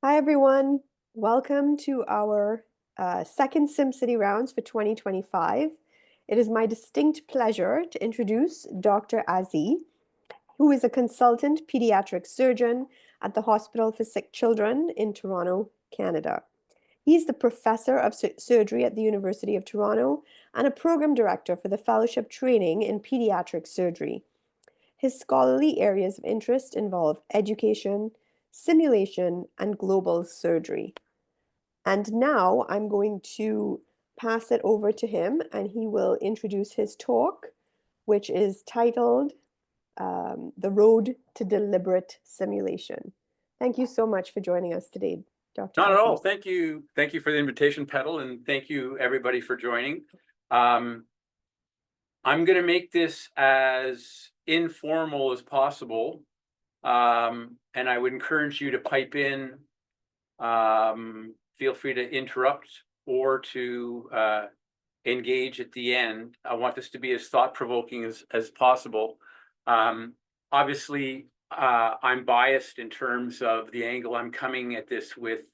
Hi, everyone. Welcome to our second SimCity rounds for 2025. It is my distinct pleasure to introduce Dr. Azzie, who is a consultant pediatric surgeon at the Hospital for Sick Children in Toronto, Canada. He's the professor of surgery at the University of Toronto and a program director for the fellowship training in pediatric surgery. His scholarly areas of interest involve education, simulation, and global surgery. And now I'm going to pass it over to him and he will introduce his talk, which is titled The Road to Deliberate Simulation. Thank you so much for joining us today, Dr. Not at all. Azzie. Thank you. Thank you for the invitation, Petal, and thank you everybody for joining. Um, I'm going to make this as informal as possible, and I would encourage you to pipe in. Feel free to interrupt or to engage at the end. I want this to be as thought-provoking as possible. Obviously, I'm biased in terms of the angle I'm coming at this with.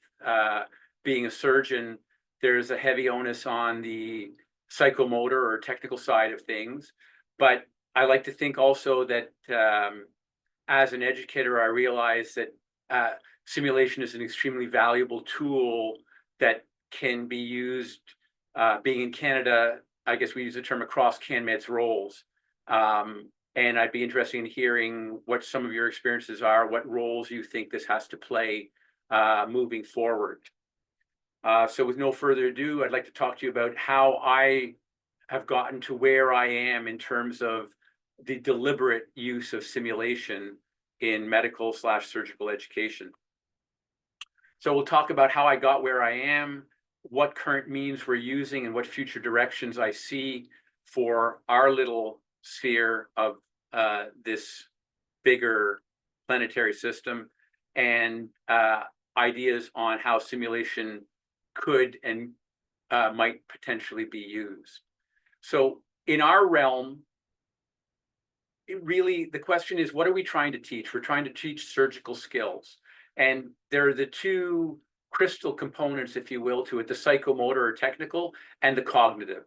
Being a surgeon, there's a heavy onus on the psychomotor or technical side of things. But I like to think also that as an educator, I realize that simulation is an extremely valuable tool that can be used. Being in Canada, I guess we use the term across CanMed's roles. And I'd be interested in hearing what some of your experiences are, what roles you think this has to play moving forward. So with no further ado, I'd like to talk to you about how I have gotten to where I am in terms of the deliberate use of simulation in medical/surgical education. So we'll talk about how I got where I am, what current means we're using, and what future directions I see for our little sphere of this bigger planetary system, and ideas on how simulation could and might potentially be used. So in our realm, the question is, what are we trying to teach? We're trying to teach surgical skills. And there are the two crystal components, if you will, to it, the psychomotor or technical and the cognitive.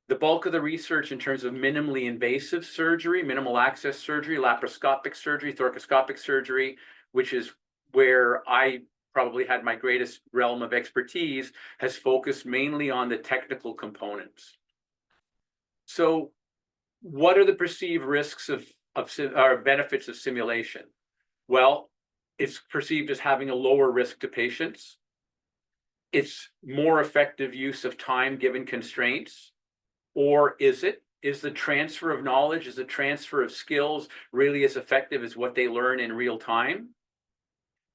The bulk of the research in terms of minimally invasive surgery, minimal access surgery, laparoscopic surgery, thoracoscopic surgery, which is where I probably had my greatest realm of expertise, has focused mainly on the technical components. So what are the perceived risks or benefits of simulation? Well, it's perceived as having a lower risk to patients. It's more effective use of time given constraints. Or is it? Is the transfer of knowledge, is the transfer of skills really as effective as what they learn in real time?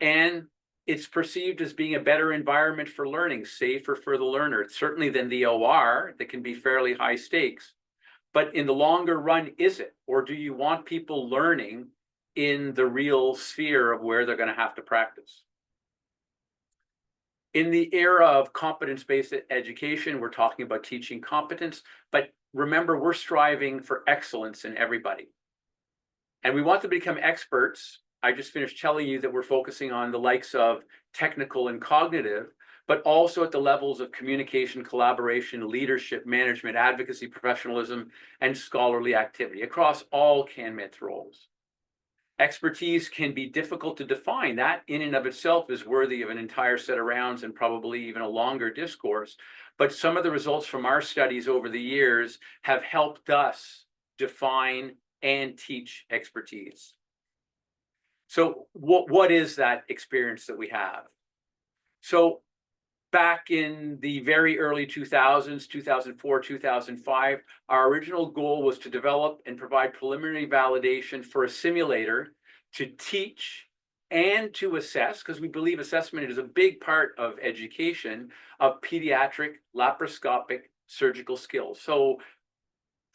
And it's perceived as being a better environment for learning, safer for the learner, certainly than the OR that can be fairly high stakes. But in the longer run, is it? Or do you want people learning in the real sphere of where they're going to have to practice? In the era of competence-based education, we're talking about teaching competence, but remember, we're striving for excellence in everybody. And we want to become experts. I just finished telling you that we're focusing on the likes of technical and cognitive, but also at the levels of communication, collaboration, leadership, management, advocacy, professionalism, and scholarly activity across all CanMed's roles. Expertise can be difficult to define. That in and of itself is worthy of an entire set of rounds and probably even a longer discourse. But some of the results from our studies over the years have helped us define and teach expertise. So what is that experience that we have? So back in the very early 2000s, 2004, 2005, our original goal was to develop and provide preliminary validation for a simulator to teach and to assess, because we believe assessment is a big part of education, of pediatric laparoscopic surgical skills. So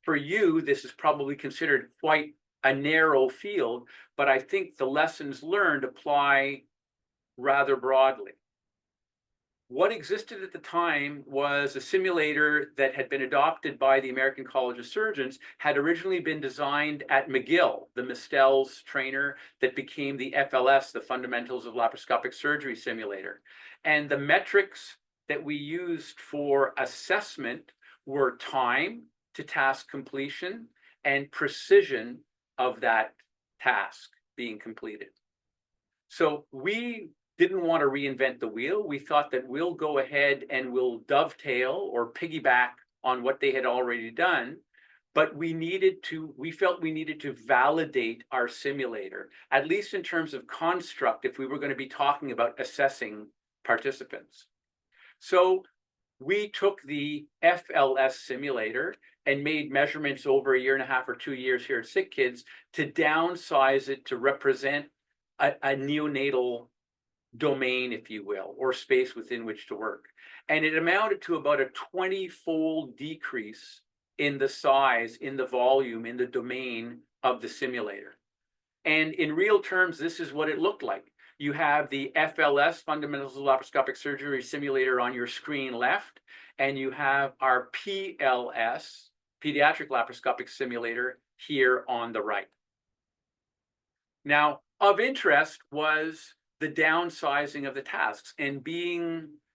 for you, this is probably considered quite a narrow field, but I think the lessons learned apply rather broadly. what existed at the time was a simulator that had been adopted by the American College of Surgeons, had originally been designed at McGill, the Mistel's trainer that became the FLS, the Fundamentals of Laparoscopic Surgery simulator. And the metrics that we used for assessment were time to task completion and precision of that task being completed. So we didn't want to reinvent the wheel. We thought that we'll go ahead and we'll dovetail or piggyback on what they had already done. But we felt we needed to validate our simulator, at least in terms of construct, if we were going to be talking about assessing participants. So we took the FLS simulator and made measurements over a year and a half or 2 years here at Sick Kids to downsize it to represent a neonatal domain, if you will, or space within which to work. And it amounted to about a 20-fold decrease in the size, in the volume, in the domain of the simulator. And in real terms, this is what it looked like. You have the FLS, Fundamentals of Laparoscopic Surgery simulator on your screen left, and you have our PLS, Pediatric Laparoscopic Simulator, here on the right. Now, of interest was the downsizing of the tasks and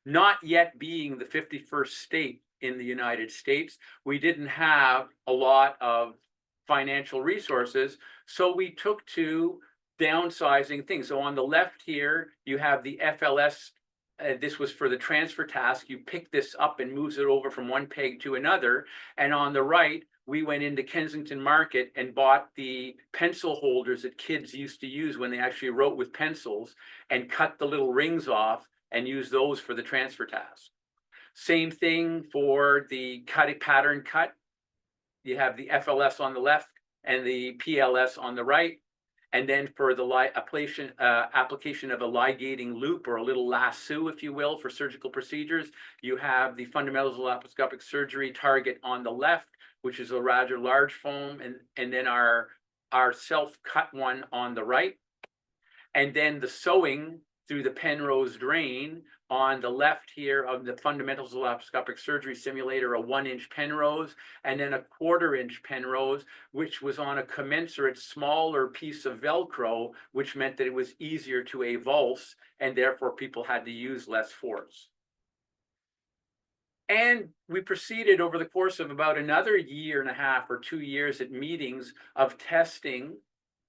not yet being the 51st state in the United States, we didn't have a lot of financial resources. So we took to downsizing things. So on the left here, you have the FLS. This was for the transfer task. You pick this up and moves it over from one peg to another. And on the right, we went into Kensington Market and bought the pencil holders that kids used to use when they actually wrote with pencils and cut the little rings off and used those for the transfer task. Same thing for the pattern cut. You have the FLS on the left and the PLS on the right. And then for the application of a ligating loop or a little lasso, if you will, for surgical procedures, you have the Fundamentals of Laparoscopic Surgery target on the left, which is a rather large foam, and then our self-cut one on the right. And then the sewing through the Penrose drain on the left here of the Fundamentals of Laparoscopic Surgery simulator, a 1-inch Penrose, and then a 1/4-inch Penrose, which was on a commensurate smaller piece of Velcro, which meant that it was easier to avulse, and therefore people had to use less force. And we proceeded over the course of about another year and a half or 2 years at meetings of testing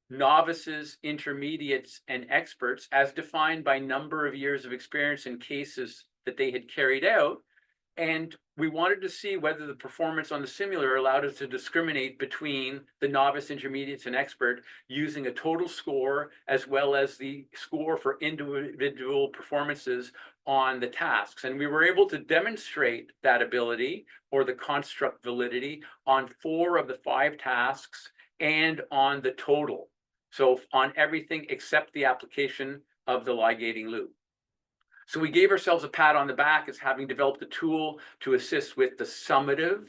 novices, intermediates, and experts as defined by number of years of experience in cases that they had carried out. And we wanted to see whether the performance on the simulator allowed us to discriminate between the novice, intermediates, and expert using a total score as well as the score for individual performances on the tasks. And we were able to demonstrate that ability or the construct validity on 4 of the 5 tasks and on the total. So on everything except the application of the ligating loop. So we gave ourselves a pat on the back as having developed a tool to assist with the summative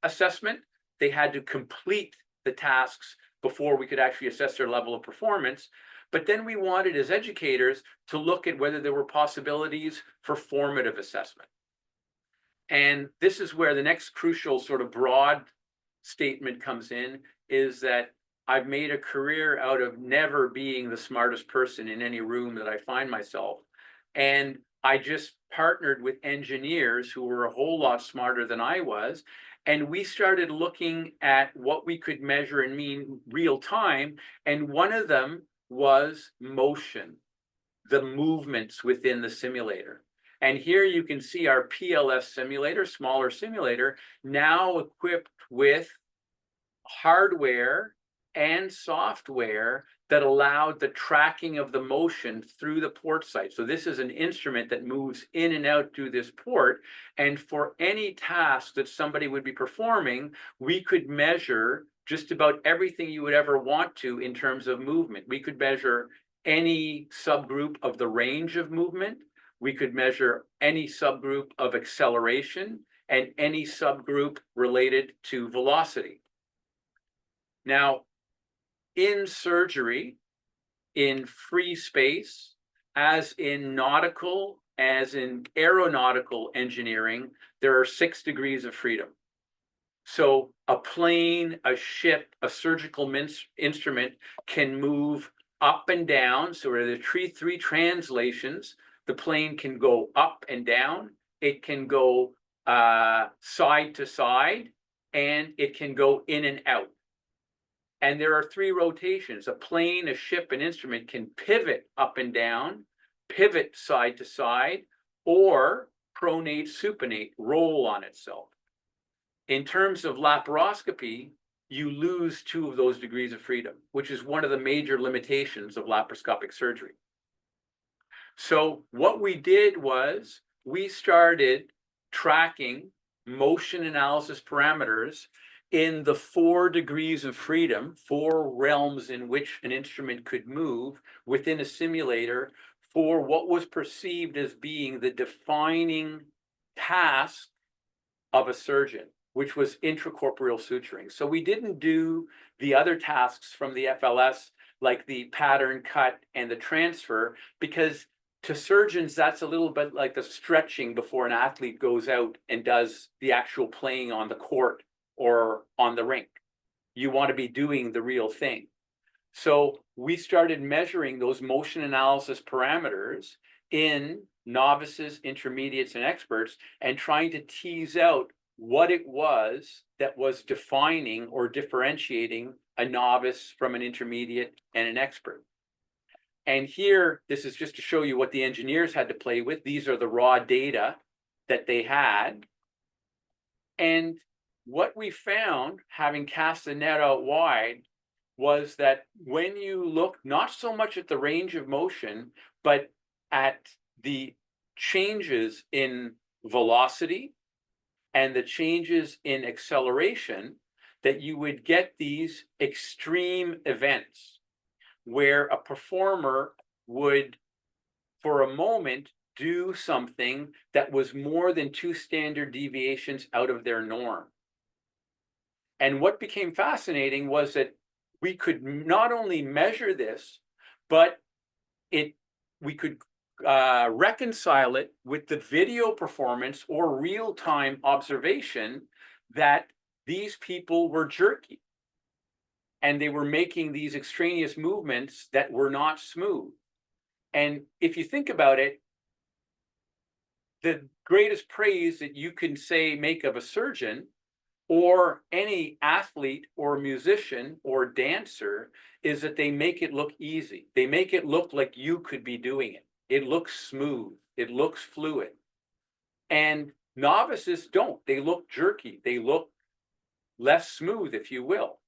assessment. They had to complete the tasks before we could actually assess their level of performance. But then we wanted, as educators, to look at whether there were possibilities for formative assessment. And this is where the next crucial sort of broad statement comes in, is that I've made a career out of never being the smartest person in any room that I find myself. And I just partnered with engineers who were a whole lot smarter than I was. And we started looking at what we could measure and mean real time. And one of them was motion, the movements within the simulator. And here you can see our PLS simulator, smaller simulator, now equipped with hardware and software that allowed the tracking of the motion through the port site. So this is an instrument that moves in and out through this port. And for any task that somebody would be performing, we could measure just about everything you would ever want to in terms of movement. We could measure any subgroup of the range of movement. We could measure any subgroup of acceleration and any subgroup related to velocity. Now, in surgery, in free space, as in nautical as in aeronautical engineering, there are 6 degrees of freedom. So a plane, a ship, a surgical instrument can move up and down. So there are three translations. The plane can go up and down. It can go side to side, and it can go in and out. And there are 3 rotations. A plane, a ship, an instrument can pivot up and down, pivot side to side, or pronate, supinate, roll on itself. In terms of laparoscopy, you lose 2 of those degrees of freedom, which is one of the major limitations of laparoscopic surgery. So what we did was we started tracking motion analysis parameters in the 4 degrees of freedom, 4 realms in which an instrument could move within a simulator for what was perceived as being the defining task of a surgeon, which was intracorporeal suturing. So we didn't do the other tasks from the FLS, like the pattern cut and the transfer, because to surgeons, that's a little bit like the stretching before an athlete goes out and does the actual playing on the court or on the rink. You want to be doing the real thing. So we started measuring those motion analysis parameters in novices, intermediates, and experts, and trying to tease out what it was that was defining or differentiating a novice from an intermediate and an expert. And here, this is just to show you what the engineers had to play with. These are the raw data that they had. And what we found, having cast the net out wide, was that when you look not so much at the range of motion, but at the changes in velocity and the changes in acceleration, that you would get these extreme events where a performer would, for a moment, do something that was more than 2 standard deviations out of their norm. And what became fascinating was that we could not only measure this, but we could reconcile it with the video performance or real-time observation that these people were jerky and they were making these extraneous movements that were not smooth. And if you think about it, the greatest praise that you can say make of a surgeon or any athlete or musician or dancer is that they make it look easy. They make it look like you could be doing it. It looks smooth. It looks fluid. And novices don't. They look jerky. They look less smooth, if you will.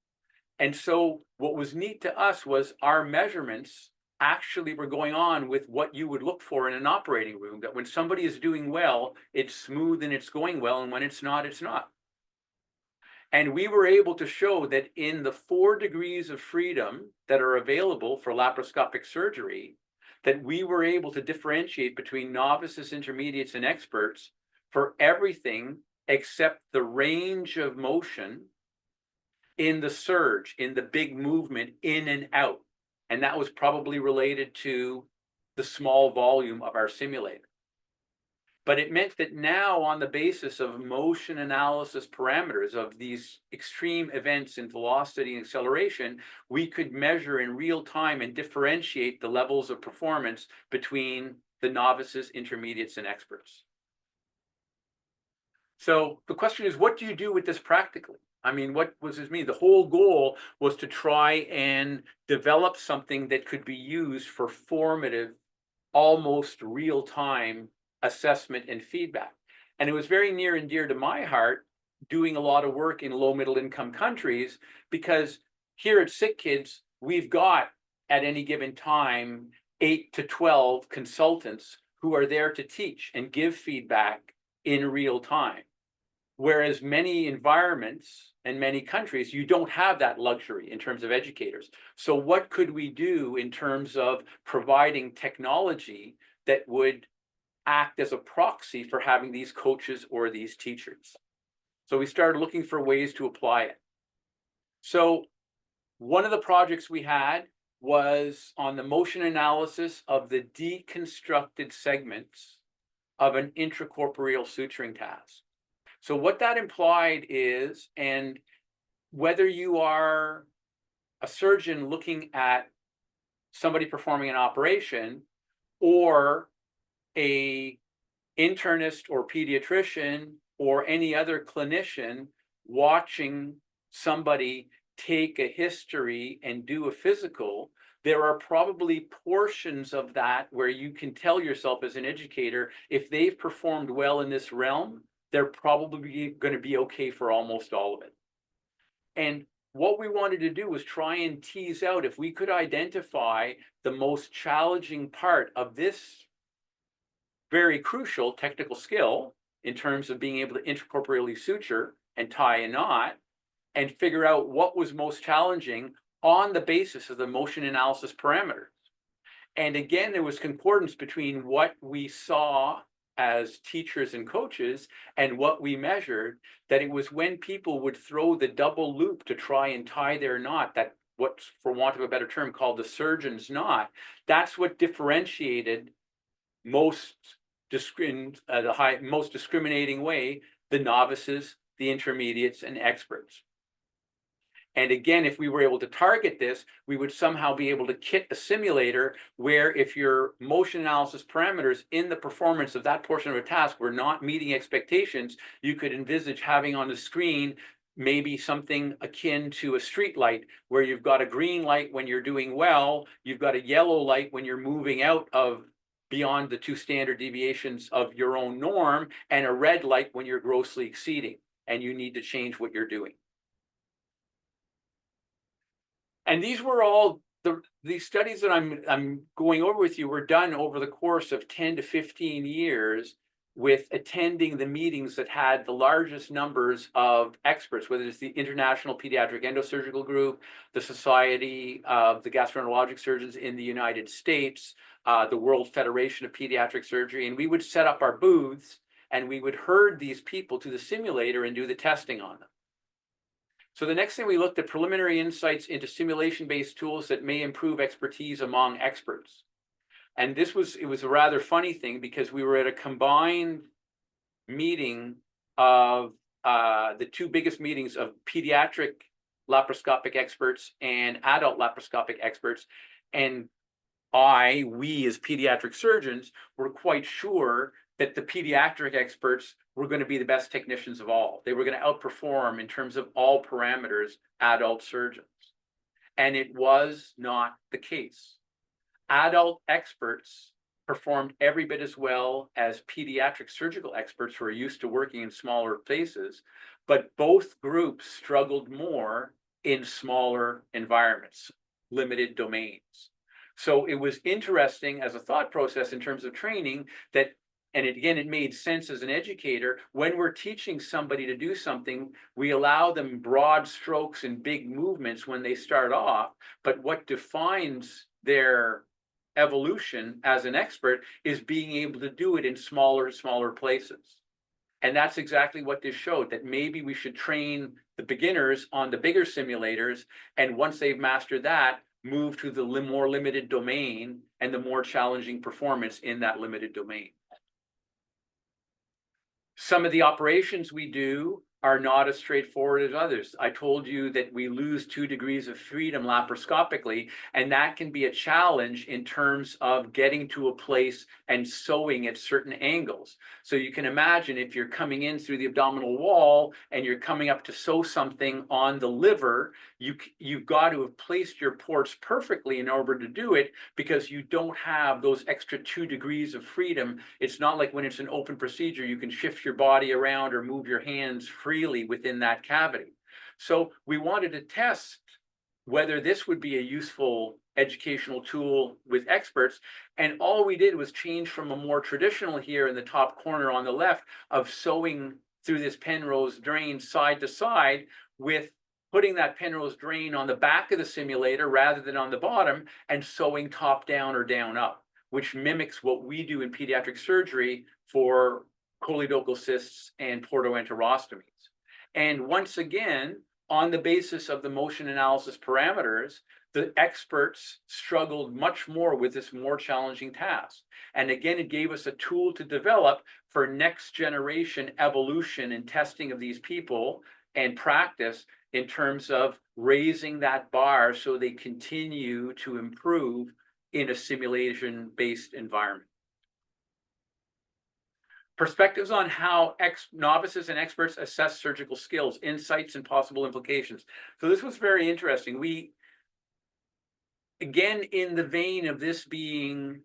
And so what was neat to us was our measurements actually were going on with what you would look for in an operating room, that when somebody is doing well, it's smooth and it's going well, and when it's not, it's not. And we were able to show that in the 4 degrees of freedom that are available for laparoscopic surgery, that we were able to differentiate between novices, intermediates, and experts for everything except the range of motion in the surge, in the big movement in and out. And that was probably related to the small volume of our simulator. But it meant that now, on the basis of motion analysis parameters of these extreme events in velocity and acceleration, we could measure in real time and differentiate the levels of performance between the novices, intermediates, and experts. So the question is, what do you do with this practically? I mean, what was this mean? The whole goal was to try and develop something that could be used for formative, almost real-time assessment and feedback. And it was very near and dear to my heart doing a lot of work in low middle income countries, because here at Sick Kids, we've got at any given time 8 to 12 consultants who are there to teach and give feedback in real time. Whereas many environments and many countries, you don't have that luxury in terms of educators. So what could we do in terms of providing technology that would act as a proxy for having these coaches or these teachers? So we started looking for ways to apply it. So one of the projects we had was on the motion analysis of the deconstructed segments of an intracorporeal suturing task. So what that implied is, and whether you are a surgeon looking at somebody performing an operation, or a internist or pediatrician or any other clinician watching somebody take a history and do a physical, there are probably portions of that where you can tell yourself as an educator, if they've performed well in this realm, they're probably going to be okay for almost all of it. And what we wanted to do was try and tease out if we could identify the most challenging part of this very crucial technical skill in terms of being able to intracorporeally suture and tie a knot, and figure out what was most challenging on the basis of the motion analysis parameters. And again, there was concordance between what we saw as teachers and coaches and what we measured, that it was when people would throw the double loop to try and tie their knot, that what's, for want of a better term, called the surgeon's knot, that's what differentiated most most discriminating way, the novices, the intermediates, and experts. And again, if we were able to target this, we would somehow be able to kit a simulator where if your motion analysis parameters in the performance of that portion of a task were not meeting expectations, you could envisage having on the screen maybe something akin to a street light, where you've got a green light when you're doing well, you've got a yellow light when you're moving out of beyond the 2 standard deviations of your own norm, and a red light when you're grossly exceeding and you need to change what you're doing. And these were all these studies that I'm going over with you were done over the course of 10 to 15 years, with attending the meetings that had the largest numbers of experts, whether it's the International Pediatric Endosurgical Group, the Society of the Gastroenterologic Surgeons in the United States, the World Federation of Pediatric Surgery. And we would set up our booths and we would herd these people to the simulator and do the testing on them. So the next thing, we looked at preliminary insights into simulation-based tools that may improve expertise among experts. And it was a rather funny thing, because we were at a combined meeting of the 2 biggest meetings of pediatric laparoscopic experts and adult laparoscopic experts. And we as pediatric surgeons were quite sure that the pediatric experts were going to be the best technicians of all. They were going to outperform in terms of all parameters adult surgeons. And it was not the case. Adult experts performed every bit as well as pediatric surgical experts who are used to working in smaller places, but both groups struggled more in smaller environments, limited domains. So it was interesting as a thought process in terms of training that, and again, it made sense as an educator, when we're teaching somebody to do something, we allow them broad strokes and big movements when they start off, but what defines their evolution as an expert is being able to do it in smaller places. And that's exactly what this showed, that maybe we should train the beginners on the bigger simulators, and once they've mastered that, move to the more limited domain and the more challenging performance in that limited domain. Some of the operations we do are not as straightforward as others. I told you that we lose 2 degrees of freedom laparoscopically, and that can be a challenge in terms of getting to a place and sewing at certain angles. So you can imagine if you're coming in through the abdominal wall and you're coming up to sew something on the liver, you've got to have placed your ports perfectly in order to do it, because you don't have those extra 2 degrees of freedom. It's not like when it's an open procedure, you can shift your body around or move your hands freely within that cavity. So we wanted to test whether this would be a useful educational tool with experts. And all we did was change from a more traditional, here in the top corner on the left, of sewing through this Penrose drain side to side, with putting that Penrose drain on the back of the simulator rather than on the bottom, and sewing top down or down up, which mimics what we do in pediatric surgery for choledochal cysts and portoenterostomies. And once again, on the basis of the motion analysis parameters, the experts struggled much more with this more challenging task. And again, it gave us a tool to develop for next generation evolution and testing of these people and practice in terms of raising that bar so they continue to improve in a simulation-based environment. Perspectives on how novices and experts assess surgical skills, insights, and possible implications. So this was very interesting. We, again, in the vein of this being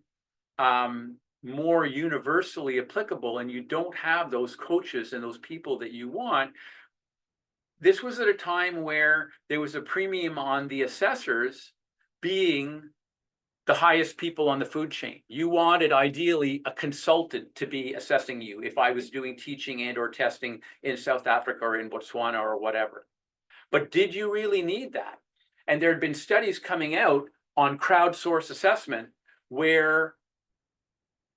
more universally applicable, and you don't have those coaches and those people that you want, this was at a time where there was a premium on the assessors being the highest people on the food chain. You wanted ideally a consultant to be assessing you if I was doing teaching and or testing in South Africa or in Botswana or whatever. But did you really need that? And there had been studies coming out on crowdsource assessment where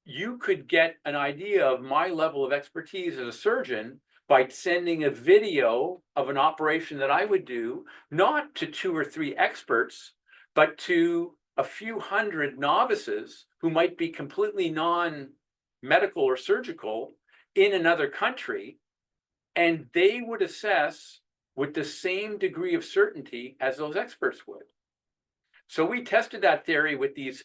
you could get an idea of my level of expertise as a surgeon by sending a video of an operation that I would do, not to 2 or 3 experts, but to a few hundred novices who might be completely non-medical or surgical in another country, and they would assess with the same degree of certainty as those experts would. So we tested that theory with these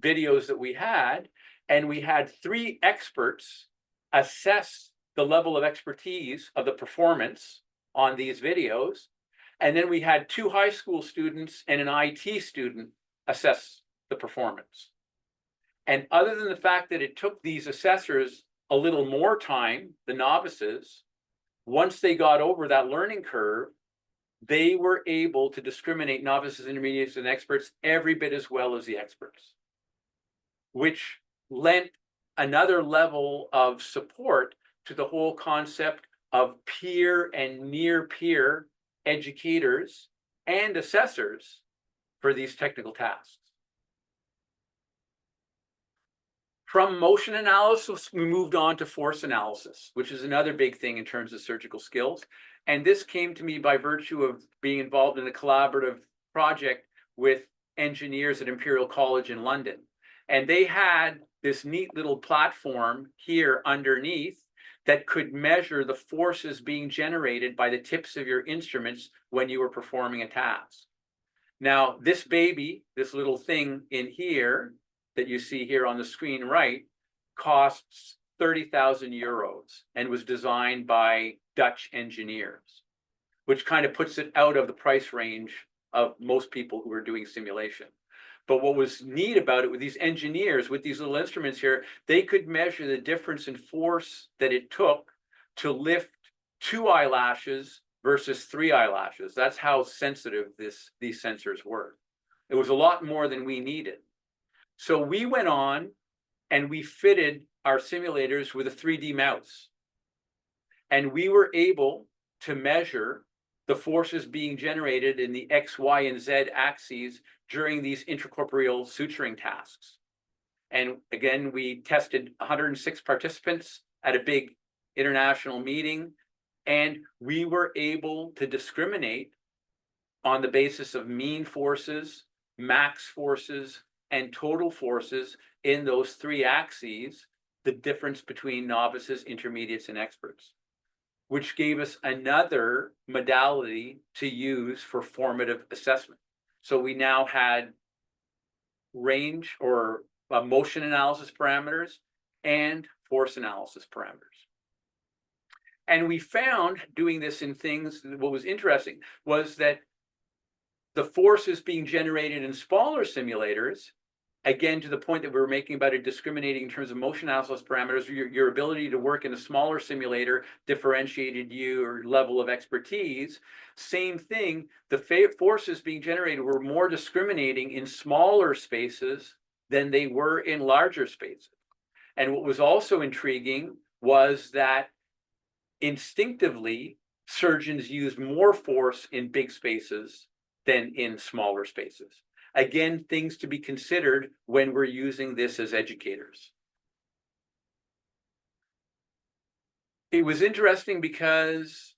videos that we had, and we had 3 experts assess the level of expertise of the performance on these videos. And then we had 2 high school students and an IT student assess the performance. And other than the fact that it took these assessors a little more time, the novices, once they got over that learning curve, they were able to discriminate novices, intermediates, and experts every bit as well as the experts, which lent another level of support to the whole concept of peer and near peer educators and assessors for these technical tasks. From motion analysis, we moved on to force analysis, which is another big thing in terms of surgical skills. And this came to me by virtue of being involved in a collaborative project with engineers at Imperial College in London. And they had this neat little platform here underneath that could measure the forces being generated by the tips of your instruments when you were performing a task. Now, this baby, this little thing in here that you see here on the screen right, costs 30,000 euros and was designed by Dutch engineers, which kind of puts it out of the price range of most people who are doing simulation. But what was neat about it with these engineers, with these little instruments here, they could measure the difference in force that it took to lift 2 eyelashes versus 3 eyelashes. That's how sensitive these sensors were. It was a lot more than we needed. So we went on and we fitted our simulators with a 3D mouse. And we were able to measure the forces being generated in the X, Y, and Z axes during these intracorporeal suturing tasks. And again, we tested 106 participants at a big international meeting, and we were able to discriminate on the basis of mean forces, max forces, and total forces in those 3 axes, the difference between novices, intermediates, and experts, which gave us another modality to use for formative assessment. So we now had range or motion analysis parameters and force analysis parameters. And we found doing this in things, what was interesting was that the forces being generated in smaller simulators, again, to the point that we were making about it discriminating in terms of motion analysis parameters, your ability to work in a smaller simulator differentiated your level of expertise. Same thing, the forces being generated were more discriminating in smaller spaces than they were in larger spaces. And what was also intriguing was that instinctively, surgeons used more force in big spaces than in smaller spaces. Again, things to be considered when we're using this as educators. It was interesting because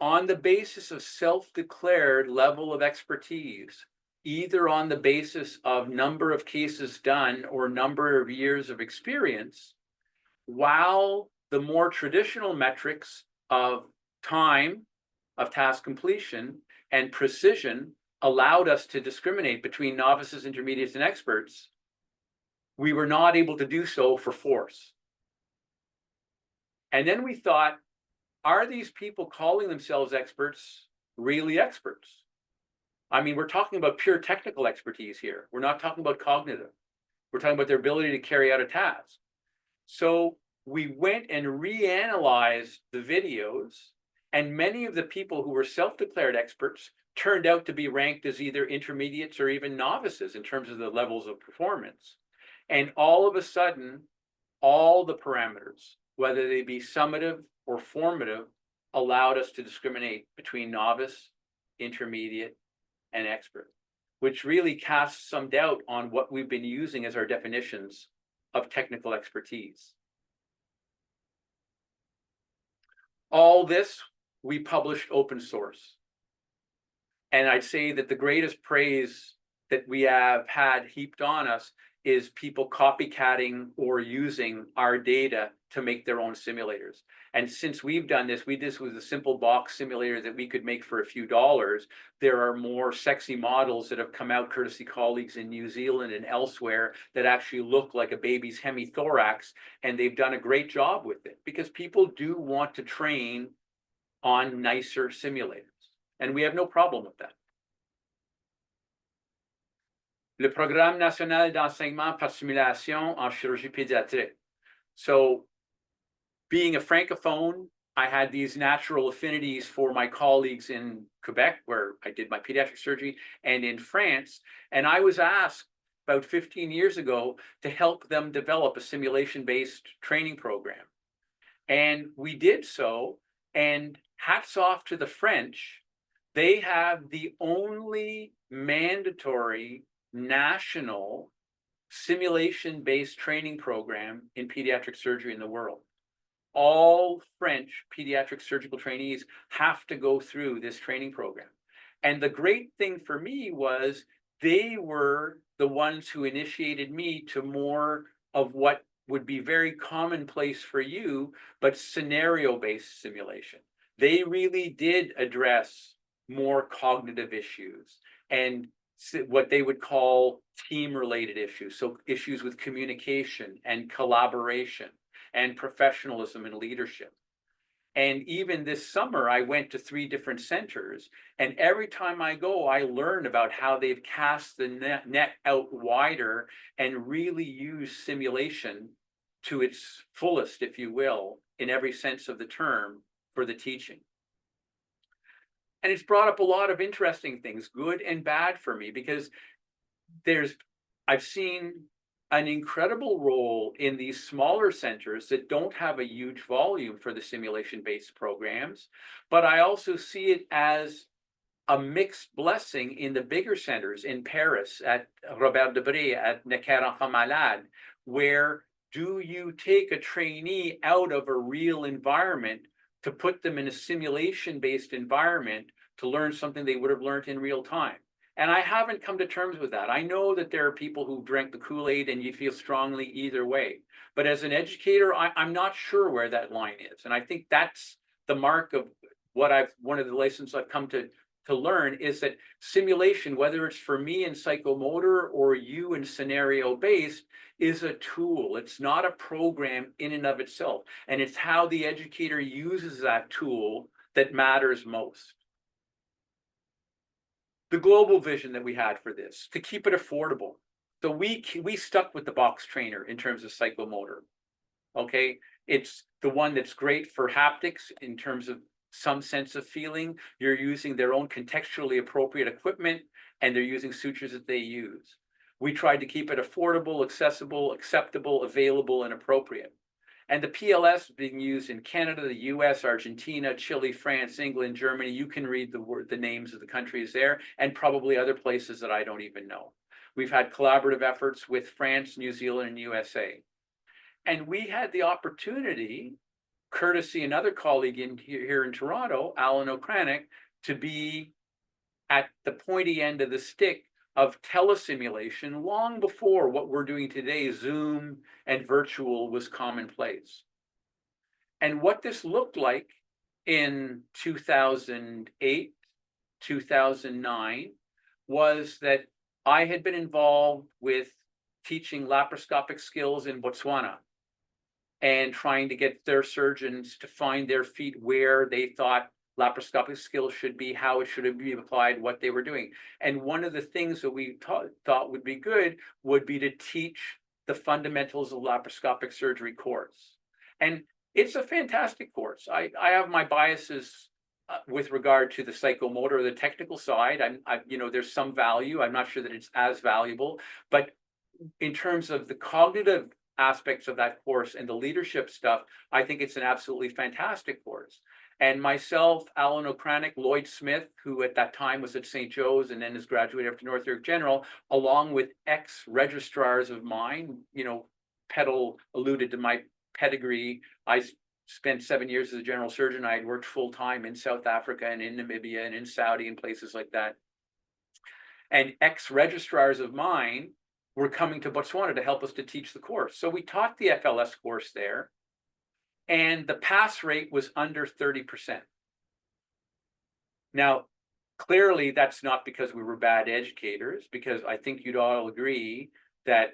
on the basis of self-declared level of expertise, either on the basis of number of cases done or number of years of experience, while the more traditional metrics of time of task completion and precision allowed us to discriminate between novices, intermediates, and experts, we were not able to do so for force. And then we thought, are these people calling themselves experts really experts? I mean, we're talking about pure technical expertise here. We're not talking about cognitive. We're talking about their ability to carry out a task. So we went and reanalyzed the videos, and many of the people who were self-declared experts turned out to be ranked as either intermediates or even novices in terms of the levels of performance. And all of a sudden, all the parameters, whether they be summative or formative, allowed us to discriminate between novice, intermediate, and expert, which really casts some doubt on what we've been using as our definitions of technical expertise. All this we published open source. And I'd say that the greatest praise that we have had heaped on us is people copycatting or using our data to make their own simulators. And since we've done this, we did this with a simple box simulator that we could make for a few dollars. There are more sexy models that have come out courtesy colleagues in New Zealand and elsewhere that actually look like a baby's hemithorax, and they've done a great job with it because people do want to train on nicer simulators, and we have no problem with that. Le Programme national d'enseignement par simulation en chirurgie pédiatrique. So being a francophone, I had these natural affinities for my colleagues in Quebec, where I did my pediatric surgery, and in France. And I was asked about 15 years ago to help them develop a simulation-based training program. And we did so, and hats off to the French. They have the only mandatory national simulation-based training program in pediatric surgery in the world. All French pediatric surgical trainees have to go through this training program. And the great thing for me was they were the ones who initiated me to more of what would be very commonplace for you, but scenario-based simulation. They really did address more cognitive issues and what they would call team-related issues. So issues with communication and collaboration and professionalism and leadership. And even this summer, I went to 3 different centers, and every time I go, I learn about how they've cast the net out wider and really use simulation to its fullest, if you will, in every sense of the term for the teaching. And it's brought up a lot of interesting things, good and bad for me, because I've seen an incredible role in these smaller centers that don't have a huge volume for the simulation-based programs, but I also see it as a mixed blessing in the bigger centers in Paris, at Robert Debré, at Necker Enfants Malades, where do you take a trainee out of a real environment to put them in a simulation-based environment to learn something they would have learned in real time? And I haven't come to terms with that. I know that there are people who drank the Kool-Aid and you feel strongly either way. But as an educator, I'm not sure where that line is. And I think that's the mark of one of the lessons I've come to learn is that simulation, whether it's for me in psychomotor or you in scenario-based, is a tool. It's not a program in and of itself. And it's how the educator uses that tool that matters most. The global vision that we had for this, to keep it affordable. So we stuck with the box trainer in terms of psychomotor. Okay, it's the one that's great for haptics in terms of some sense of feeling. You're using their own contextually appropriate equipment, and they're using sutures that they use. We tried to keep it affordable, accessible, acceptable, available, and appropriate. And the PLS being used in Canada, the US, Argentina, Chile, France, England, Germany. You can read the names of the countries there, and probably other places that I don't even know. We've had collaborative efforts with France, New Zealand, and USA. And we had the opportunity, courtesy another colleague here in Toronto, Alan O'Kranick, to be at the pointy end of the stick of telesimulation long before what we're doing today, Zoom and virtual, was commonplace. And what this looked like in 2008, 2009, was that I had been involved with teaching laparoscopic skills in Botswana and trying to get their surgeons to find their feet where they thought laparoscopic skills should be, how it should be applied, what they were doing. And one of the things that we thought would be good would be to teach the fundamentals of laparoscopic surgery course. And it's a fantastic course. I have my biases with regard to the psychomotor, the technical side. There's some value. I'm not sure that it's as valuable, but in terms of the cognitive aspects of that course and the leadership stuff, I think it's an absolutely fantastic course. And myself, Alan O'Kranick, Lloyd Smith, who at that time was at St. Joe's and then has graduated up to North York General, along with ex-registrars of mine, Petal alluded to my pedigree. I spent 7 years as a general surgeon. I had worked full-time in South Africa and in Namibia and in Saudi and places like that. And ex-registrars of mine were coming to Botswana to help us to teach the course. So we taught the FLS course there, and the pass rate was under 30%. Now, clearly that's not because we were bad educators, because I think you'd all agree that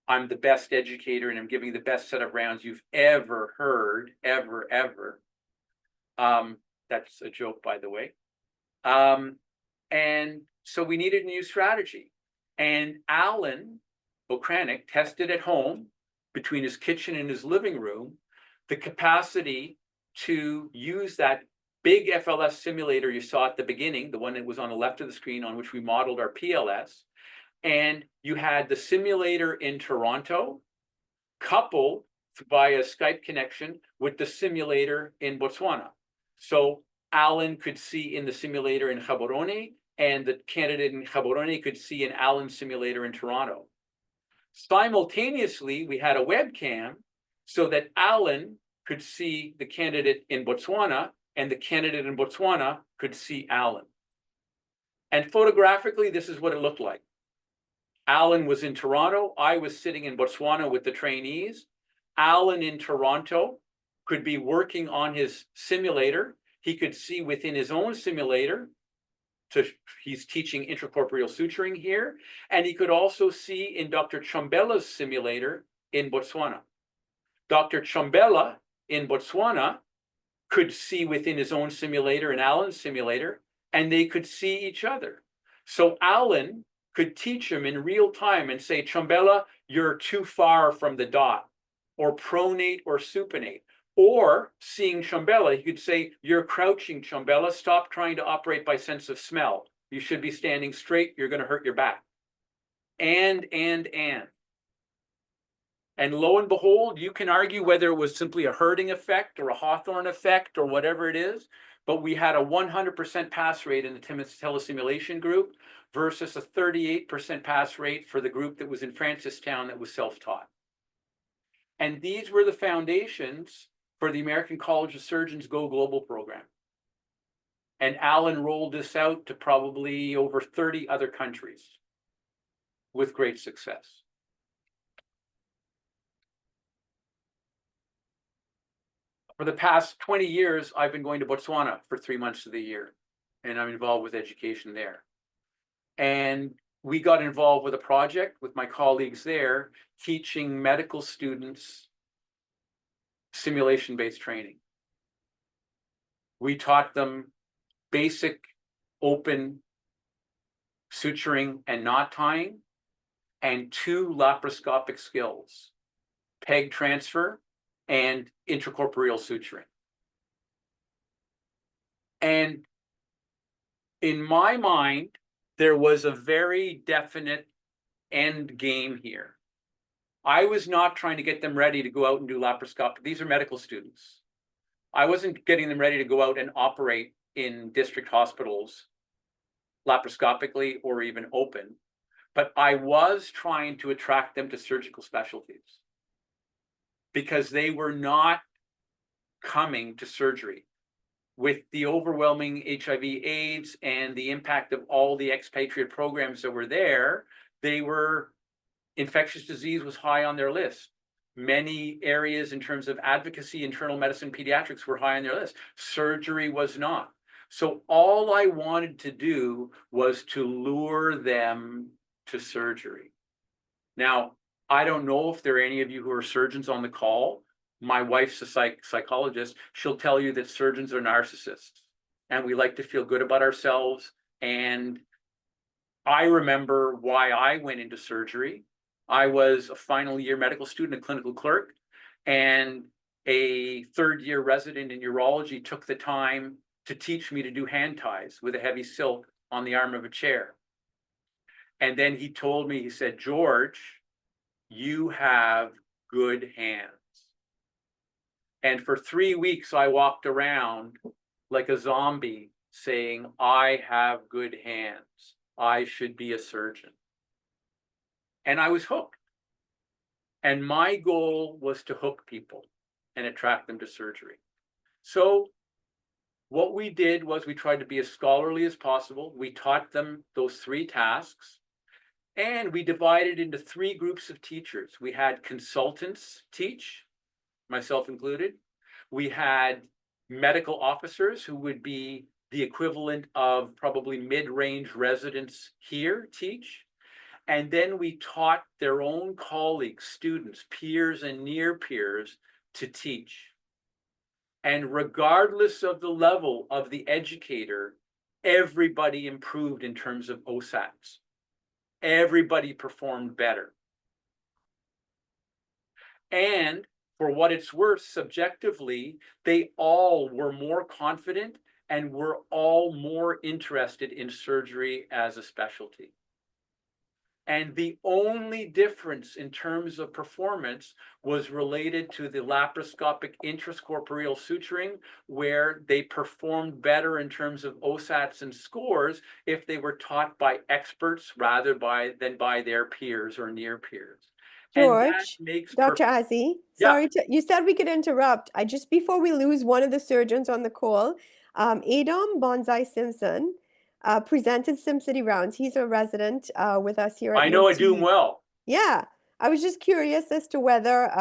I'm the best educator and I'm giving the best set of rounds you've ever heard, ever. That's a joke, by the way. And so we needed a new strategy. And Alan O'Kranick tested at home, between his kitchen and his living room, the capacity to use that big FLS simulator you saw at the beginning, the one that was on the left of the screen on which we modeled our PLS. And you had the simulator in Toronto coupled via Skype connection with the simulator in Botswana. So Alan could see in the simulator in Gaborone, and the candidate in Gaborone could see an Alan simulator in Toronto. Simultaneously, we had a webcam so that Alan could see the candidate in Botswana and the candidate in Botswana could see Alan. And photographically, this is what it looked like. Alan was in Toronto. I was sitting in Botswana with the trainees. Alan in Toronto could be working on his simulator. He could see within his own simulator. He's teaching intracorporeal suturing here. And he could also see in Dr. Chombella's simulator in Botswana. Dr. Chombella in Botswana could see within his own simulator and Alan's simulator, and they could see each other. So Alan could teach him in real time and say, Chombella, you're too far from the dot, or pronate or supinate. Or seeing Chombella, he could say, you're crouching, Chombella, stop trying to operate by sense of smell. You should be standing straight, you're going to hurt your back. And lo and behold, you can argue whether it was simply a herding effect or a Hawthorne effect or whatever it is, but we had a 100% pass rate in the telesimulation group versus a 38% pass rate for the group that was in Francistown that was self-taught. And these were the foundations for the American College of Surgeons Go Global program. And Alan rolled this out to probably over 30 other countries with great success. For the past 20 years, I've been going to Botswana for 3 months of the year, and I'm involved with education there. And we got involved with a project with my colleagues there, teaching medical students simulation-based training. We taught them basic open suturing and knot tying, and 2 laparoscopic skills, peg transfer and intracorporeal suturing. And in my mind, there was a very definite end game here. I was not trying to get them ready to go out and do laparoscopic. These are medical students. I wasn't getting them ready to go out and operate in district hospitals laparoscopically or even open, but I was trying to attract them to surgical specialties because they were not coming to surgery. with the overwhelming HIV/AIDS and the impact of all the expatriate programs that were there, infectious disease was high on their list. Many areas in terms of advocacy, internal medicine, pediatrics were high on their list. Surgery was not. So all I wanted to do was to lure them to surgery. Now, I don't know if there are any of you who are surgeons on the call. My wife's a psychologist. She'll tell you that surgeons are narcissists and we like to feel good about ourselves. And I remember why I went into surgery. I was a final year medical student, a clinical clerk, and a third year resident in urology took the time to teach me to do hand ties with a heavy silk on the arm of a chair. And then he told me, he said, George, you have good hands. And for 3 weeks, I walked around like a zombie saying, I have good hands. I should be a surgeon. And I was hooked. And my goal was to hook people and attract them to surgery. So what we did was we tried to be as scholarly as possible. We taught them those 3 tasks. And we divided into 3 groups of teachers. We had consultants teach, myself included. We had medical officers who would be the equivalent of probably mid-range residents here teach. And then we taught their own colleagues, students, peers, and near peers to teach. And regardless of the level of the educator, everybody improved in terms of OSATs. Everybody performed better. And for what it's worth, subjectively, they all were more confident and were all more interested in surgery as a specialty. And the only difference in terms of performance was related to the laparoscopic intracorporeal suturing, where they performed better in terms of OSATs and scores if they were taught by experts rather than by their peers or near peers. And that George, makes Dr. perfect. Azzie, Yeah, you said we could interrupt. I just before we lose one of the surgeons on the call, Adam Bonsai Simpson presented SimCity rounds. He's a resident with us here at I know I do UT. well. Yeah, I was just curious as to whether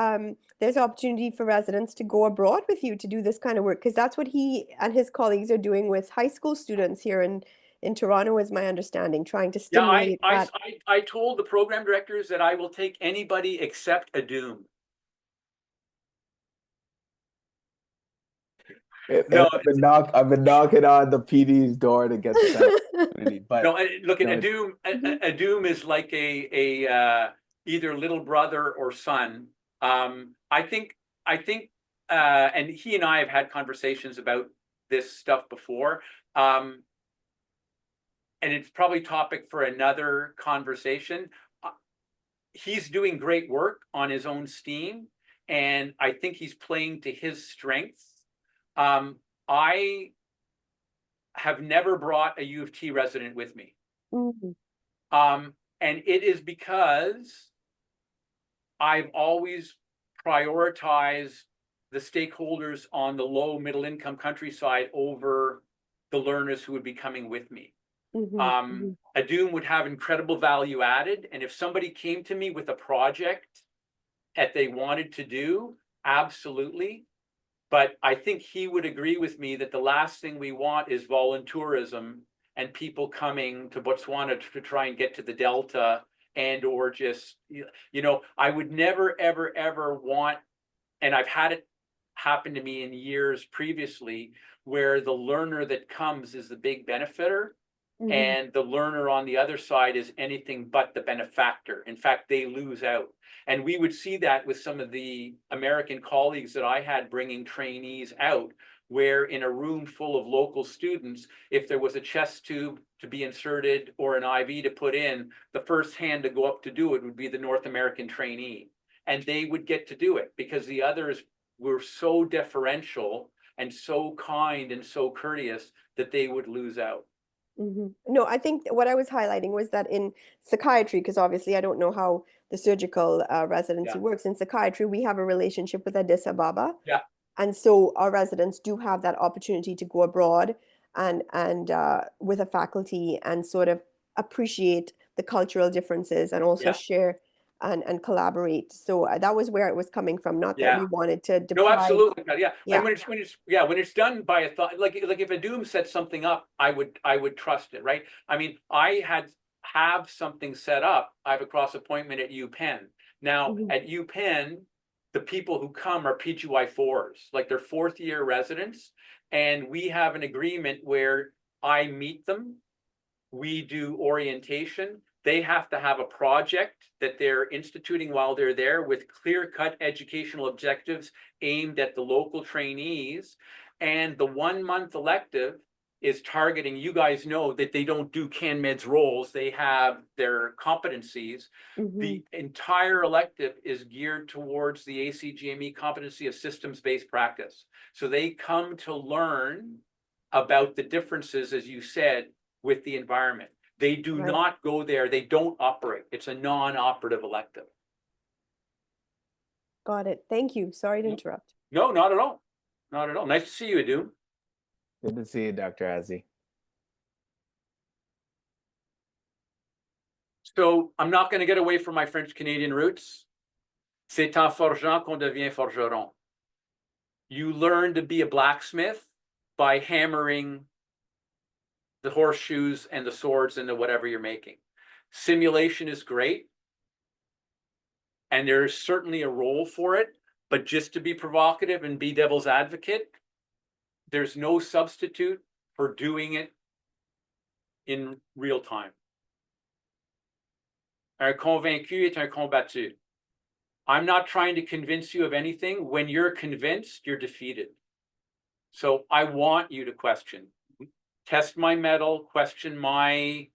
there's opportunity for residents to go abroad with you to do this kind of work, because that's what he and his colleagues are doing with high school students here in Toronto, is my understanding, trying to Yeah, stimulate that. I told the program directors that I will take anybody except a Doom. And No, I've been knocking on the PD's door to get this opportunity, but no. Look, you at know, Mhm. a Doom is like a either little brother or son. I think and he and I have had conversations about this stuff before. And it's probably topic for another conversation. Uh, He's doing great work on his own steam, and I think he's playing to his strengths. I have never brought a U of T resident with me. Mhm. And it is because I've always prioritized the stakeholders on the low middle income countryside over the learners who would be coming with me. Mhm. Mhm. A Doom would have incredible value added. And if somebody came to me with a project that they wanted to do, absolutely. But I think he would agree with me that the last thing we want is voluntourism and people coming to Botswana to try and get to the Delta, and or just, I would never, ever, ever want, and I've had it happen to me in years previously, where the learner that comes is the big benefiter Mhm. and the learner on the other side is anything but the benefactor. In fact, they lose out. And we would see that with some of the American colleagues that I had bringing trainees out, where in a room full of local students, if there was a chest tube to be inserted or an IV to put in, the first hand to go up to do it would be the North American trainee. And they would get to do it because the others were so deferential and so kind and so courteous that they would lose out. No, I think what I was highlighting was that in psychiatry, because obviously I don't know how the surgical residency Yeah. works. In psychiatry, we have a relationship with Addis Ababa. Yeah. And so our residents do have that opportunity to go abroad and with a faculty and sort of appreciate the cultural differences and also Yeah, share and collaborate. So that was where it was coming from, not that we yeah. wanted to No, deprive. absolutely. Yeah. And Yeah. when it's done by a thought, like if a Doom set something up, I would trust it, right? I mean, have something set up. I have a cross appointment at UPenn. Now Mhm. at UPenn, the people who come are PGY4s, like they're fourth year residents, and we have an agreement where I meet them, we do orientation. They have to have a project that they're instituting while they're there with clear-cut educational objectives aimed at the local trainees. And the 1 month elective is targeting, you guys know that they don't do CanMed's roles, they have their competencies. Mhm. The entire elective is geared towards the ACGME competency of systems-based practice. So they come to learn about the differences, as you said, with the environment. They do Right. not go there. They don't operate. It's a non-operative elective. Got it. Thank you. Sorry to interrupt. No, not at all. Not at all. Nice to see you, Adum. Good to see you, Dr. Azzie. So I'm not going to get away from my French-Canadian roots. C'est en forgeant qu'on devient forgeron. You learn to be a blacksmith by hammering the horseshoes and the swords into whatever you're making. Simulation is great, and there's certainly a role for it, but just to be provocative and be devil's advocate, there's no substitute for doing it in real time. Un convaincu est un combattu. I'm not trying to convince you of anything. When you're convinced, you're defeated. So I want you to question, test my mettle, question my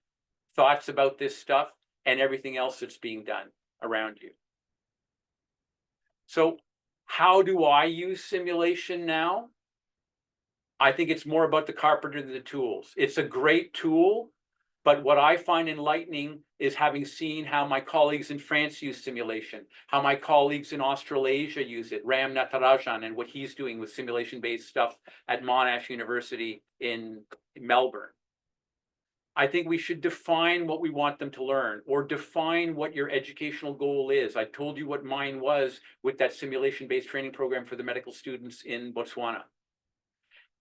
thoughts about this stuff and everything else that's being done around you. So how do I use simulation now? I think it's more about the carpenter than the tools. It's a great tool, but what I find enlightening is having seen how my colleagues in France use simulation, how my colleagues in Australasia use it, Ram Natarajan, and what he's doing with simulation-based stuff at Monash University in Melbourne. I think we should define what we want them to learn, or define what your educational goal is. I told you what mine was with that simulation-based training program for the medical students in Botswana.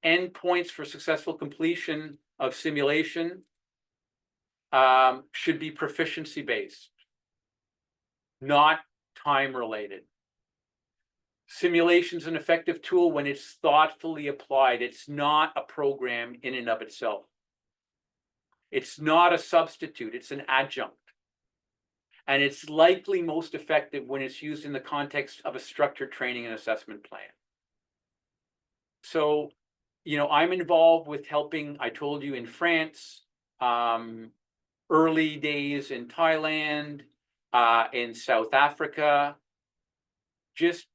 Endpoints for successful completion of simulation should be proficiency-based, not time-related. Simulation is an effective tool when it's thoughtfully applied. It's not a program in and of itself. It's not a substitute, it's an adjunct. And it's likely most effective when it's used in the context of a structured training and assessment plan. So, you know, I'm involved with helping, I told you, in France, early days in Thailand, in South Africa. Just,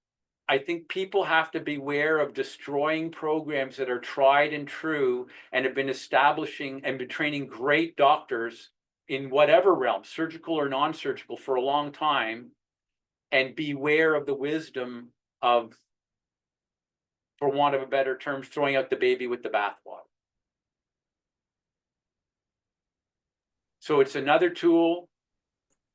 I think people have to beware of destroying programs that are tried and true and have been establishing and been training great doctors in whatever realm, surgical or non-surgical, for a long time, and beware of the wisdom of, for want of a better term, throwing out the baby with the bathwater. So it's another tool.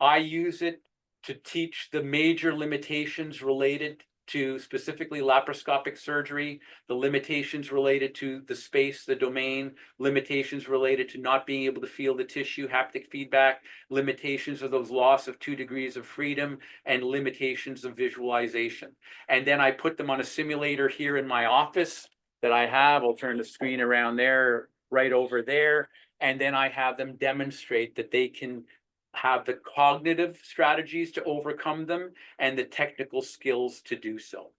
I use it to teach the major limitations related to specifically laparoscopic surgery, the limitations related to the space, the domain, limitations related to not being able to feel the tissue, haptic feedback, limitations of those loss of 2 degrees of freedom, and limitations of visualization. And then I put them on a simulator here in my office that I have. I'll turn the screen around there, right over there. And then I have them demonstrate that they can have the cognitive strategies to overcome them and the technical skills to do so.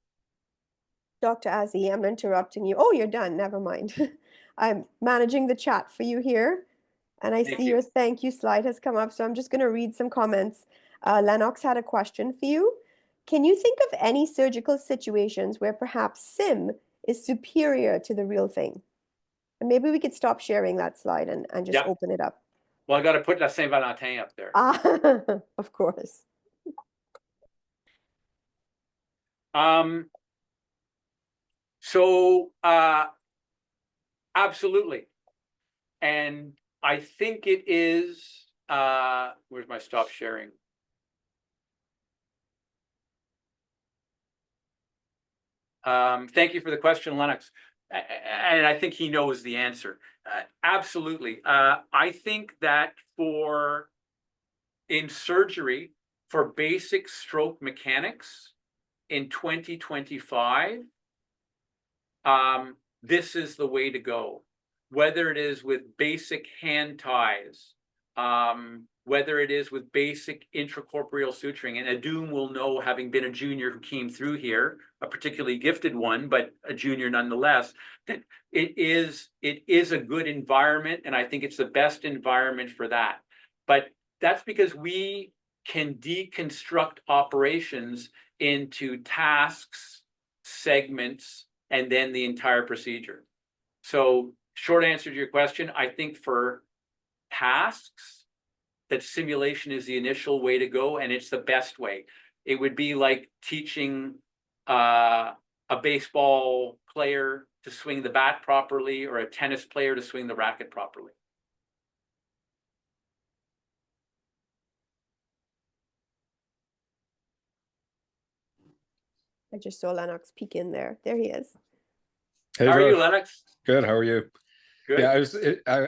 Dr. Azzie, I'm interrupting you. Oh, you're done. Never mind. I'm managing the chat for you here. And I Thank see you. your thank you slide has come up. So I'm just going to read some comments. Lennox had a question for you. Can you think of any surgical situations where perhaps sim is superior to the real thing? And maybe we could stop sharing that slide and just Yeah. open it up. Well, I got to put La Saint Valentin up there. Ah, of course. So absolutely. And I think it is, where's my stop sharing? Thank you for the question, Lennox. And I think he knows the answer. Absolutely. I think that in surgery, for basic stroke mechanics in 2025, this is the way to go. Whether it is with basic hand ties, whether it is with basic intracorporeal suturing, and Adum will know, having been a junior who came through here, a particularly gifted one, but a junior nonetheless, that it is a good environment, and I think it's the best environment for that. But that's because we can deconstruct operations into tasks, segments, and then the entire procedure. So short answer to your question, I think for tasks, that simulation is the initial way to go, and it's the best way. It would be like teaching a baseball player to swing the bat properly, or a tennis player to swing the racket properly. I just saw Lennox peek in there. There he is. Hey, How are you, Josh. Lennox? Good. How are you? Good. Yeah,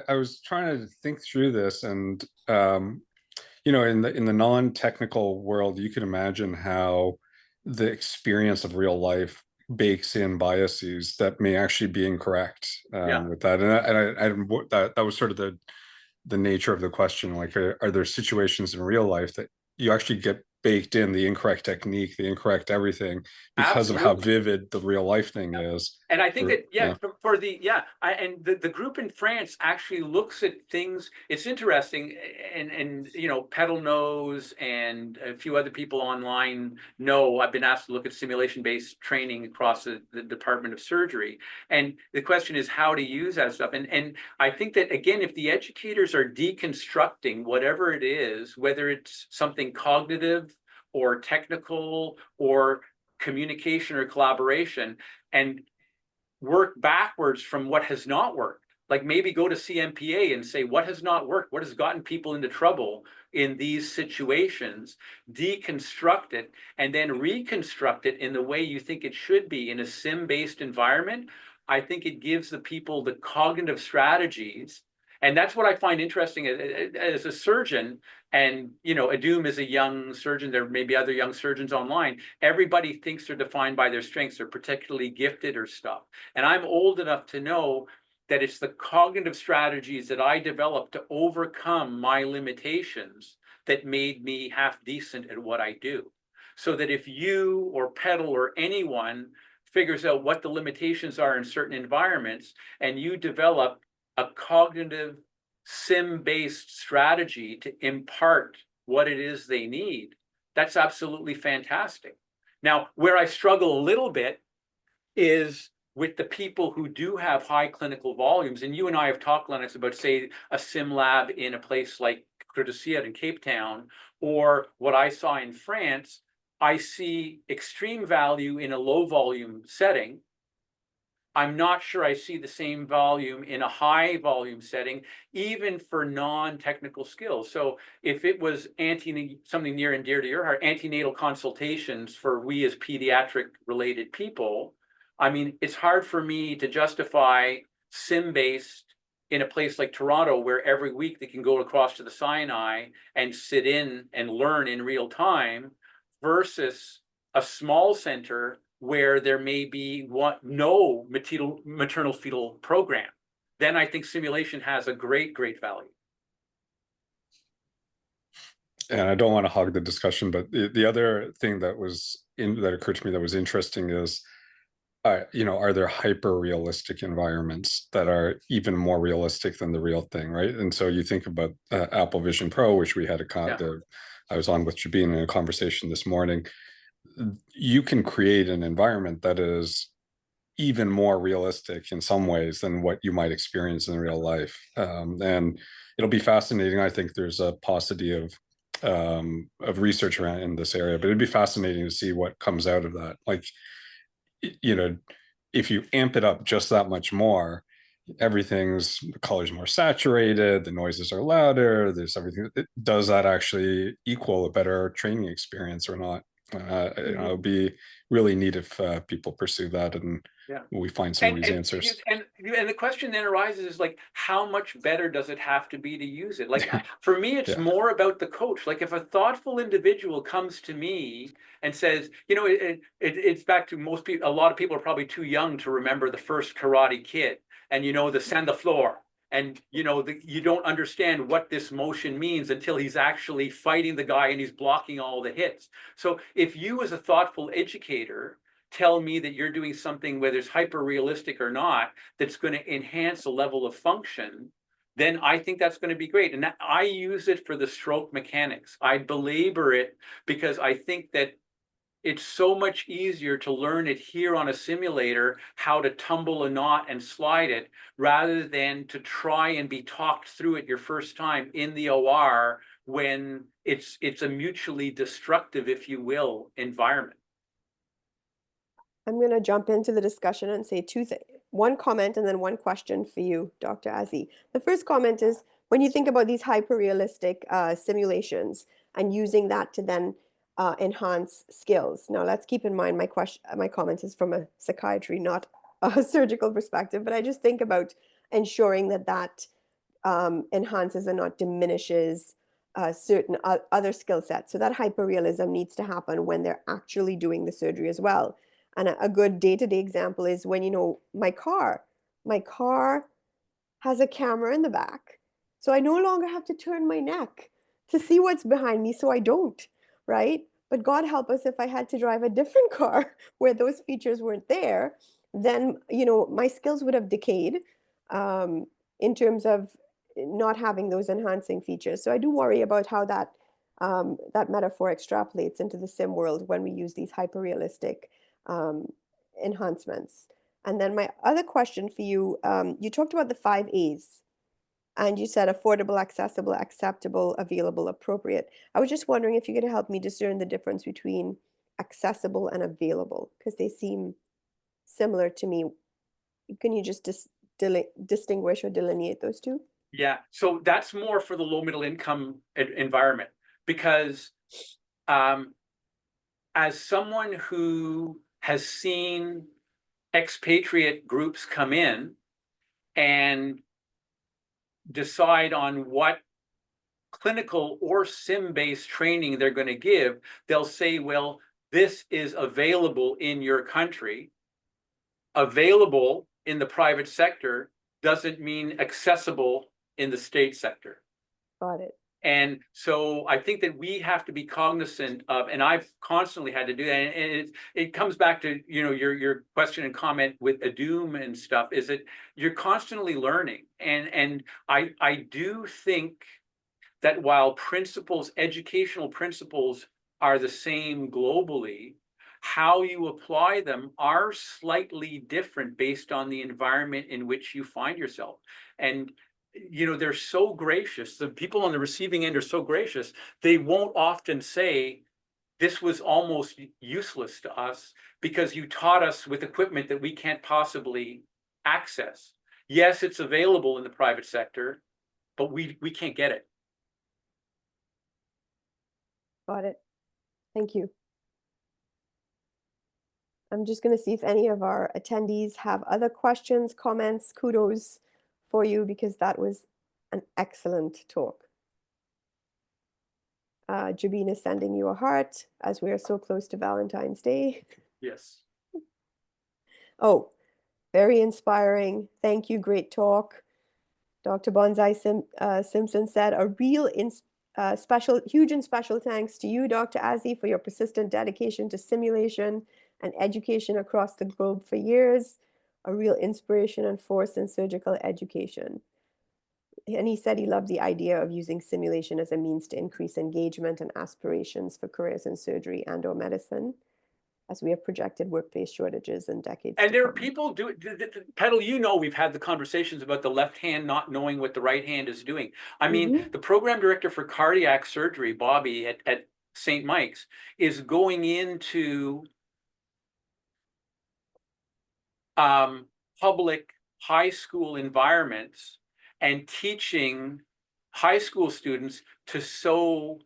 I was trying to think through this, and you know, in the non-technical world, you can imagine how the experience of real life bakes in biases that may actually be incorrect Yeah. with that. And that was sort of the nature of the question. Like, are there situations in real life that you actually get baked in the incorrect technique, the incorrect everything, because of how Absolutely. vivid the real life thing is? And I think that, Yeah. for the, and the group in France actually looks at things. It's interesting, and you know, Petal knows, and a few other people online know. I've been asked to look at simulation-based training across the Department of Surgery, and the question is how to use that stuff. And I think that, again, if the educators are deconstructing whatever it is, whether it's something cognitive or technical or communication or collaboration, and work backwards from what has not worked. Like, maybe go to CMPA and say, what has not worked? What has gotten people into trouble in these situations? Deconstruct it and then reconstruct it in the way you think it should be in a sim-based environment. I think it gives the people the cognitive strategies. And that's what I find interesting as a surgeon. And, you know, Adum is a young surgeon. There may be other young surgeons online. Everybody thinks they're defined by their strengths. They're particularly gifted or stuff. And I'm old enough to know that it's the cognitive strategies that I developed to overcome my limitations that made me half decent at what I do. So that if you or Petal or anyone figures out what the limitations are in certain environments, and you develop a cognitive sim-based strategy to impart what it is they need, that's absolutely fantastic. Now, where I struggle a little bit is with the people who do have high clinical volumes. And you and I have talked, Lennox, about, say, a sim lab in a place like Courtesia in Cape Town, or what I saw in France. I see extreme value in a low volume setting. I'm not sure I see the same volume in a high volume setting, even for non-technical skills. So if it was something near and dear to your heart, antenatal consultations for we as pediatric related people, I mean, it's hard for me to justify sim-based in a place like Toronto, where every week they can go across to the Sinai and sit in and learn in real time, versus a small center where there may be no maternal fetal program. Then I think simulation has a great value. And I don't want to hog the discussion, but the other thing that occurred to me that was interesting is, you know, are there hyper realistic environments that are even more realistic than the real thing, right? And so you think about Apple Vision Pro, which we had I was on with Jabin in a conversation this morning. You can create an environment that is even more realistic in some ways than what you might experience in real life. And it'll be fascinating. I think there's a paucity of research around in this area, but it'd be fascinating to see what comes out of that. Like, you know, if you amp it up just that much more, the color's more saturated, the noises are louder, there's everything. Does that actually equal a better training experience or not? It would be really neat if people pursue that and we find some of these answers. And the question then arises is like, how much better does it have to be to use it? Like for me, it's more about the coach. Like if a thoughtful individual comes to me and says, you know, it's back to most people. A lot of people are probably too young to remember the first Karate Kid and, you know, the send the floor. And, you know, you don't understand what this motion means until he's actually fighting the guy and he's blocking all the hits. So if you as a thoughtful educator tell me that you're doing something, whether it's hyper realistic or not, that's going to enhance the level of function, then I think that's going to be great. And I use it for the stroke mechanics. I belabor it because I think that it's so much easier to learn it here on a simulator, how to tumble a knot and slide it, rather than to try and be talked through it your first time in the OR when it's a mutually destructive, if you will, environment. I'm going to jump into the discussion and say one comment and then one question for you, Dr. Azzie. The first comment is, when you think about these hyper-realistic simulations and using that to then enhance skills. Now, let's keep in mind my comment is from a psychiatry, not a surgical perspective, but I just think about ensuring that enhances and not diminishes certain other skill sets. So that hyperrealism needs to happen when they're actually doing the surgery as well. And a good day-to-day example is when, you know, my car has a camera in the back. So I no longer have to turn my neck to see what's behind me, so I don't, right? But God help us if I had to drive a different car where those features weren't there, then, you know, my skills would have decayed in terms of not having those enhancing features. So I do worry about how that metaphor extrapolates into the sim world when we use these hyper-realistic enhancements. And then my other question for you, you talked about the 5 A's, and you said affordable, accessible, acceptable, available, appropriate. I was just wondering if you could help me discern the difference between accessible and available, because they seem similar to me. Can you just distinguish or delineate those two? Yeah, so that's more for the low middle income environment, because as someone who has seen expatriate groups come in and decide on what clinical or sim-based training they're going to give, they'll say, well, this is available in your country. Available in the private sector doesn't mean accessible in the state sector. Got it. And so I think that we have to be cognizant of, and I've constantly had to do that. And it comes back to, you know, your question and comment with Adoom and stuff, is that you're constantly learning. And I do think that while principles, educational principles are the same globally, how you apply them are slightly different based on the environment in which you find yourself. And you know, they're so gracious. The people on the receiving end are so gracious. They won't often say, this was almost useless to us because you taught us with equipment that we can't possibly access. Yes, it's available in the private sector, but we can't get it. Got it. Thank you. I'm just going to see if any of our attendees have other questions, comments, kudos for you, because that was an excellent talk. Jabin is sending you a heart as we are so close to Valentine's Day. Yes. Oh, very inspiring. Thank you. Great talk. Dr. Bonsai Simpson said, a real huge and special thanks to you, Dr. Azzie, for your persistent dedication to simulation and education across the globe for years. A real inspiration and force in surgical education. And he said he loved the idea of using simulation as a means to increase engagement and aspirations for careers in surgery and/or medicine, as we have projected workplace shortages in decades. And there are people Petal, you know, we've had the conversations about the left hand not knowing what the right hand is doing. I mean, the program director for cardiac surgery, Bobby at St. Mike's, is going into public high school environments and teaching high school students to sew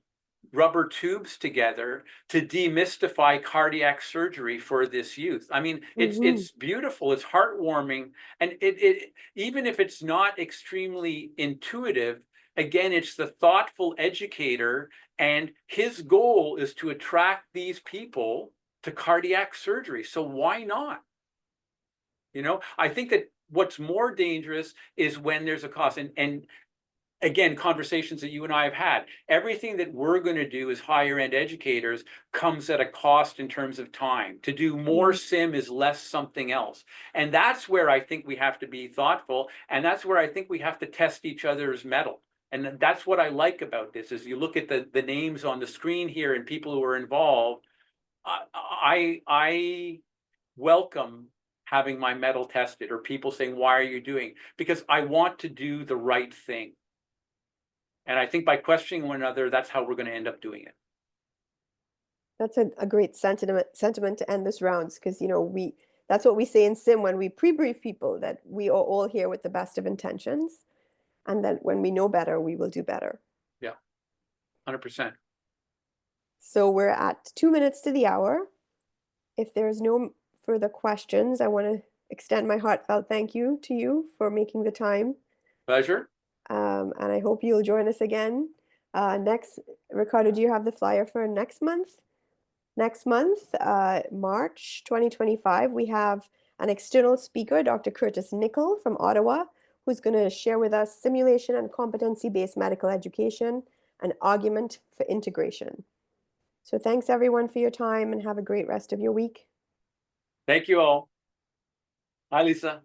rubber tubes together to demystify cardiac surgery for this youth. I mean, it's beautiful, it's heartwarming, and it even if it's not extremely intuitive, again, it's the thoughtful educator, and his goal is to attract these people to cardiac surgery. So why not? You know, I think that what's more dangerous is when there's a cost. And again, conversations that you and I have had, everything that we're going to do as higher end educators comes at a cost in terms of time. To do more sim is less something else. And that's where I think we have to be thoughtful. And that's where I think we have to test each other's mettle. And that's what I like about this, is you look at the names on the screen here and people who are involved. I welcome having my mettle tested, or people saying, why are you doing? Because I want to do the right thing. And I think by questioning one another, that's how we're going to end up doing it. That's a great sentiment to end this rounds, because, you know, that's what we say in Sim when we pre-brief people, that we are all here with the best of intentions, and that when we know better, we will do better. Yeah, 100%. So we're at 2 minutes to the hour. If there's no further questions, I want to extend my heartfelt thank you to you for making the time. Pleasure. And I hope you'll join us again. Ricardo, do you have the flyer for next month? Next month, March 2025, we have an external speaker, Dr. Curtis Nickel from Ottawa, who's going to share with us simulation and competency-based medical education, an argument for integration. So thanks everyone for your time, and have a great rest of your week. Thank you all. Hi, Lisa.